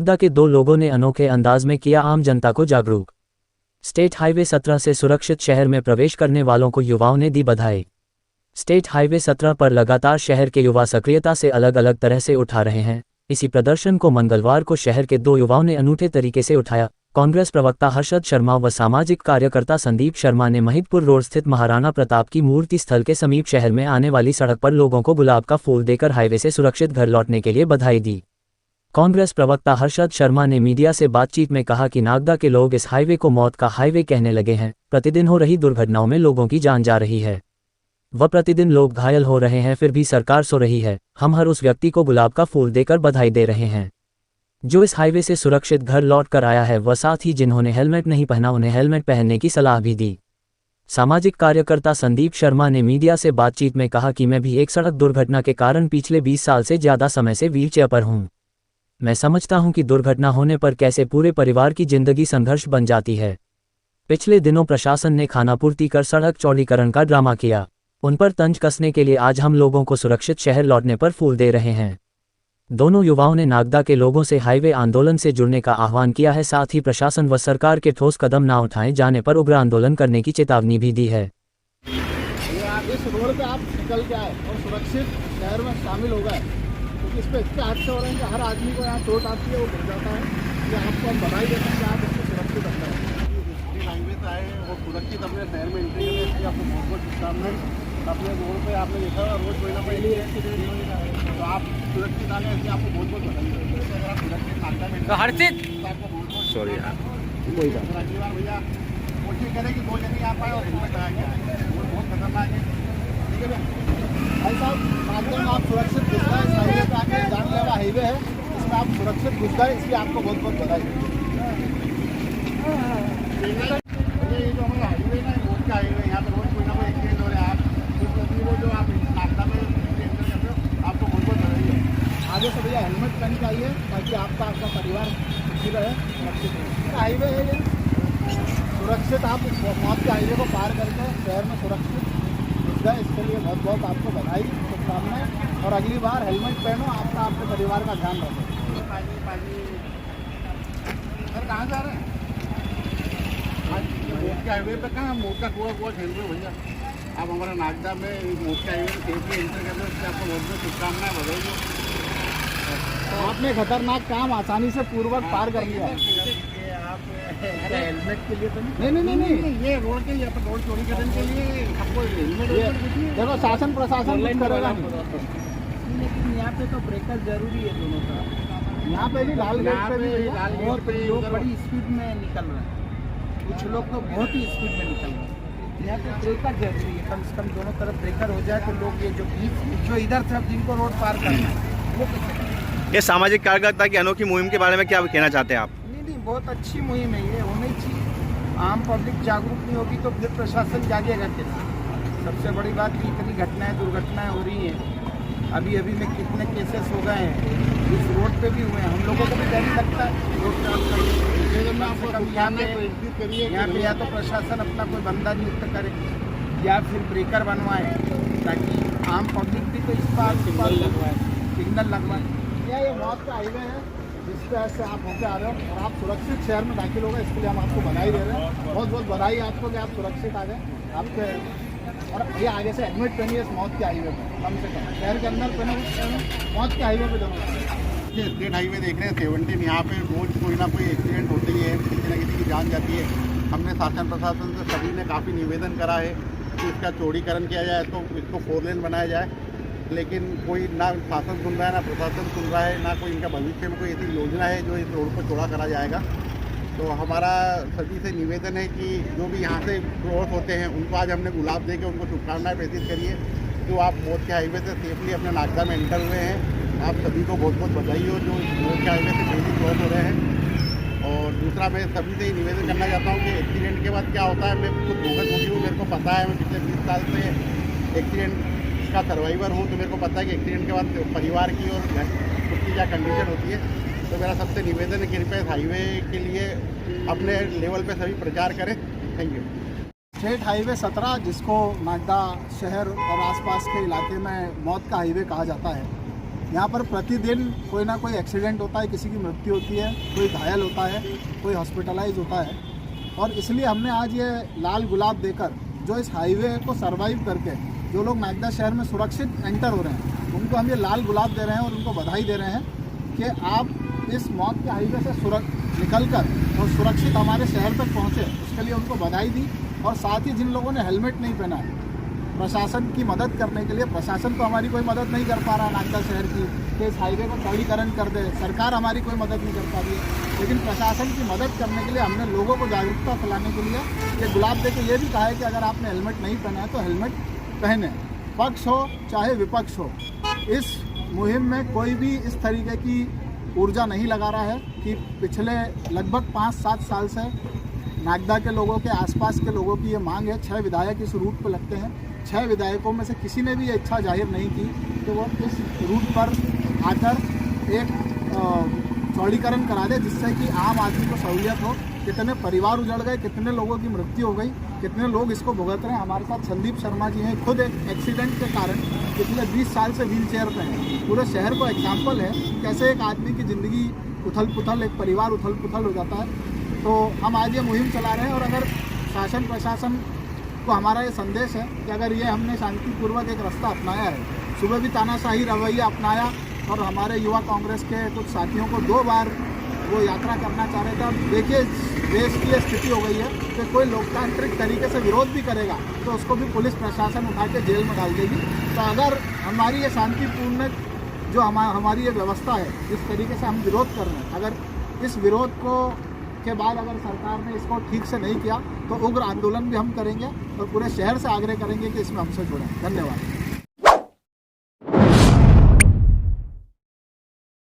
नागदा के दो लोगों ने अनोखे अंदाज में किया आम जनता को जागरूक। स्टेट हाईवे 17 से सुरक्षित शहर में प्रवेश करने वालों को युवाओं ने दी बधाई। स्टेट हाईवे 17 पर लगातार शहर के युवा सक्रियता से अलग अलग तरह से उठा रहे हैं। इसी प्रदर्शन को मंगलवार को शहर के दो युवाओं ने अनूठे तरीके से उठाया। कांग्रेस प्रवक्ता हर्षद शर्मा व सामाजिक कार्यकर्ता संदीप शर्मा ने महिदपुर रोड स्थित महाराणा प्रताप की मूर्ति स्थल के समीप शहर में आने वाली सड़क पर लोगों को गुलाब का फूल देकर हाईवे से सुरक्षित घर लौटने के लिए बधाई दी। कांग्रेस प्रवक्ता हर्षद शर्मा ने मीडिया से बातचीत में कहा कि नागदा के लोग इस हाईवे को मौत का हाईवे कहने लगे हैं। प्रतिदिन हो रही दुर्घटनाओं में लोगों की जान जा रही है व प्रतिदिन लोग घायल हो रहे हैं, फिर भी सरकार सो रही है। हम हर उस व्यक्ति को गुलाब का फूल देकर बधाई दे रहे हैं जो इस हाईवे से सुरक्षित घर लौट कर आया है, व साथ ही जिन्होंने हेलमेट नहीं पहना उन्हें हेलमेट पहनने की सलाह भी दी। सामाजिक कार्यकर्ता संदीप शर्मा ने मीडिया से बातचीत में कहा कि मैं भी एक सड़क दुर्घटना के कारण पिछले 20 साल से ज़्यादा समय से व्हीलचेयर पर हूँ। मैं समझता हूं कि दुर्घटना होने पर कैसे पूरे परिवार की जिंदगी संघर्ष बन जाती है। पिछले दिनों प्रशासन ने खानापूर्ति कर सड़क चौड़ीकरण का ड्रामा किया। उन पर तंज कसने के लिए आज हम लोगों को सुरक्षित शहर लौटने पर फूल दे रहे हैं। दोनों युवाओं ने नागदा के लोगों से हाईवे आंदोलन से जुड़ने का आह्वान किया है। साथ ही प्रशासन व सरकार के ठोस कदम न उठाए जाने पर उग्र आंदोलन करने की चेतावनी भी दी है। इस रोड पे आप निकल के आए और सुरक्षित शहर में शामिल हो गए, क्योंकि इस पर इतने हादसे हो रहे हैं कि हर आदमी को यहाँ चोट आती है, वो गिर जाता है। कि आपको हम बधाई देते हैं कि आप इसको सुरक्षित रखते हैं। हाईवे से आए और सुरक्षित अपने शहर में एंट्री करें, इसलिए आपको बहुत बहुत शुभकामनाएं। अपने रोड पे आपने देखा रोज कोई ना कोई एक्सीडेंट होगा, तो आप सुरक्षित आ गए, इसलिए आपको बहुत बहुत बधाई देते हैं। अगर आप सुरक्षित नागदा में तो आपको बहुत बहुत सॉरी यार, कोई बात अगली बार भैया कोशिश करें कि 2 जने आ पाए और हेलमेट लगा के आए। वो बहुत खतरनाक है। ठीक है भाई साहब, नागदा में आप सुरक्षित घुस गए। इस हाईवे पे आके जानलेवा हाईवे है, इसमें आप सुरक्षित घुस गए, इसलिए आपको बहुत बहुत बधाई। ये जो हमारा हाईवे ना, रोड का हाईवे, यहाँ पे रोज कोई ना कोई एक्सीडेंट हो रहा है। आप जो आप नागदा में एंटर करते हो, आपको बहुत बहुत बधाई है। आगे से भैया हेलमेट पहन के आइए, ताकि आपका परिवार सुरक्षित रहे, सुरक्षित रहे। हाईवे है ये सुरक्षित, आप मौत के हाईवे को पार करके शहर में सुरक्षित घुस गए, इसके लिए बहुत बहुत आपको बधाई, शुभकामनाएं। और अगली बार हेलमेट पहनो, आपका आपके परिवार का ध्यान रखो। सर कहाँ जा रहे हैं? मोट के हाईवे पे कहाँ मोट का कुआ खेल रहे हो भैया? आप हमारा नागदा में मोट के हाईवे में सेफली एंटर कर रहे हो, इसलिए आपको बहुत बहुत शुभकामनाएं, बधाई हो। आपने खतरनाक काम आसानी से पूर्वक पार कर लिया। हेलमेट के लिए तो नहीं, ये रोड के यहाँ पर रोड चौड़ीकरण के लिए आपको हेलमेट देखो, शासन प्रशासन कुछ करेगा नहीं, लेकिन यहाँ पे तो ब्रेकर जरूरी है दोनों तरफ। यहाँ पे भी लाल गेट पे भी बहुत लोग बड़ी स्पीड में निकल रहे हैं, कुछ लोग तो बहुत ही स्पीड में निकल रहे हैं। यहाँ पे ब्रेकर जरूरी है, कम से कम दोनों तरफ ब्रेकर हो जाए तो लोग ये जो इधर तरफ जिनको रोड पार करना है वो। ये सामाजिक कार्यकर्ता की अनोखी मुहिम के बारे में क्या कहना चाहते हैं आप? नहीं, बहुत अच्छी मुहिम है, ये होनी चाहिए। आम पब्लिक जागरूक नहीं होगी तो फिर प्रशासन जागेगा कैसे? सबसे बड़ी बात कि इतनी घटनाएं दुर्घटनाएं हो रही हैं, अभी में कितने केसेस हो गए हैं, इस रोड पे भी हुए हैं। हम लोगों को भी डर लगता है रोड क्रॉस करके। यहाँ पे या तो प्रशासन अपना कोई बंदा नियुक्त करे या फिर ब्रेकर बनवाए, ताकि आम पब्लिक भी तो इस बार सिग्नल लगवाए। ये मौत का हाईवे है, जिस तरह से आप होकर आ रहे हो और आप सुरक्षित शहर में दाखिल हो गए, इसके लिए हम आपको बधाई दे रहे हैं। बहुत बहुत बधाई आपको कि आप सुरक्षित आ गए आपके। और ये आगे से हेलमेट पहनिए इस मौत के हाईवे पर, कम से कम शहर के अंदर पहनो, मौत के हाईवे पर जरूर। ये स्टेट हाईवे देख रहे हैं 17, यहाँ पे रोज कोई ना कोई एक्सीडेंट होते ही है, किसी न किसी की जान जाती है। हमने शासन प्रशासन से सभी ने काफ़ी निवेदन करा है कि इसका चौड़ीकरण किया जाए, तो इसको 4 लेन बनाया जाए, लेकिन कोई ना शासन सुन रहा है, ना प्रशासन सुन रहा है, ना कोई इनका भविष्य में कोई ऐसी योजना है जो इस रोड को चौड़ा करा जाएगा। तो हमारा सभी से निवेदन है कि जो भी यहाँ से क्रॉस होते हैं उनको आज हमने गुलाब दे के उनको शुभकामनाएं प्रेषित करिए। जो आप मोट के हाईवे से सेफली अपने नागदा में एंटर हुए हैं, आप सभी को बहुत बहुत बधाई हो जो मोट के हाईवे से डेली क्रॉस हो रहे हैं। और दूसरा, मैं सभी से ही निवेदन करना चाहता हूँ कि एक्सीडेंट के बाद क्या होता है, मैं खुद भुगत चुकी हूँ, मेरे को पता है। मैं पिछले 20 साल से एक्सीडेंट का सर्वाइवर हूँ, तो मेरे को पता है कि एक्सीडेंट के बाद परिवार की और खुद की क्या कंडीशन होती है। तो मेरा सबसे निवेदन है कि कृपया इस हाईवे के लिए अपने लेवल पे सभी प्रचार करें। Thank you. स्टेट हाईवे 17, जिसको नागदा शहर और आसपास के इलाके में मौत का हाईवे कहा जाता है, यहाँ पर प्रतिदिन कोई ना कोई एक्सीडेंट होता है, किसी की मृत्यु होती है, कोई घायल होता है, कोई हॉस्पिटलाइज होता है। और इसलिए हमने आज ये लाल गुलाब देकर जो इस हाईवे को सरवाइव करके जो लोग नागदा शहर में सुरक्षित एंटर हो रहे हैं, उनको हम ये लाल गुलाब दे रहे हैं और उनको बधाई दे रहे हैं कि आप इस मौत के हाईवे से निकल कर और सुरक्षित हमारे शहर तक पहुँचे। उसके लिए उनको बधाई दी। और साथ ही जिन लोगों ने हेलमेट नहीं पहना है, प्रशासन की मदद करने के लिए, प्रशासन तो हमारी कोई मदद नहीं कर पा रहा नागदा शहर की कि इस हाईवे को चौड़ीकरण कर दे, सरकार हमारी कोई मदद नहीं कर पा रही है, लेकिन प्रशासन की मदद करने के लिए हमने लोगों को जागरूकता फैलाने के लिए ये गुलाब दे के ये भी कहा है कि अगर आपने हेलमेट नहीं पहना है तो हेलमेट पहने, पक्ष हो चाहे विपक्ष हो। इस मुहिम में कोई भी इस तरीके की ऊर्जा नहीं लगा रहा है कि पिछले लगभग 5-7 साल से नागदा के लोगों के, आसपास के लोगों की ये मांग है। 6 विधायक इस रूट पर लगते हैं। 6 विधायकों में से किसी ने भी ये इच्छा जाहिर नहीं की कि वो इस रूट पर आकर एक चौड़ीकरण करा दे, जिससे कि आम आदमी को सहूलियत हो। कितने परिवार उजड़ गए, कितने लोगों की मृत्यु हो गई, कितने लोग इसको भुगत रहे हैं। हमारे साथ संदीप शर्मा जी हैं, खुद एक एक्सीडेंट के कारण पिछले 20 साल से व्हील चेयर पर हैं। पूरे शहर को एग्जाम्पल है कैसे एक आदमी की ज़िंदगी उथल पुथल, एक परिवार उथल पुथल हो जाता है। तो हम आज ये मुहिम चला रहे हैं और अगर शासन प्रशासन को हमारा ये संदेश है कि अगर ये हमने शांतिपूर्वक एक रास्ता अपनाया है, सुबह भी तानाशाही रवैया अपनाया और हमारे युवा कांग्रेस के कुछ साथियों को 2 बार वो यात्रा करना चाह रहे थे। अब देखिए देश की स्थिति हो गई है कि कोई लोकतांत्रिक तरीके से विरोध भी करेगा तो उसको भी पुलिस प्रशासन उठा के जेल में डाल देगी। तो अगर हमारी ये शांतिपूर्ण जो हमारी ये व्यवस्था है, जिस तरीके से हम विरोध कर रहे हैं, अगर इस विरोध के बाद अगर सरकार ने इसको ठीक से नहीं किया तो उग्र आंदोलन भी हम करेंगे और पूरे शहर से आग्रह करेंगे कि इसमें हमसे जुड़ें। धन्यवाद।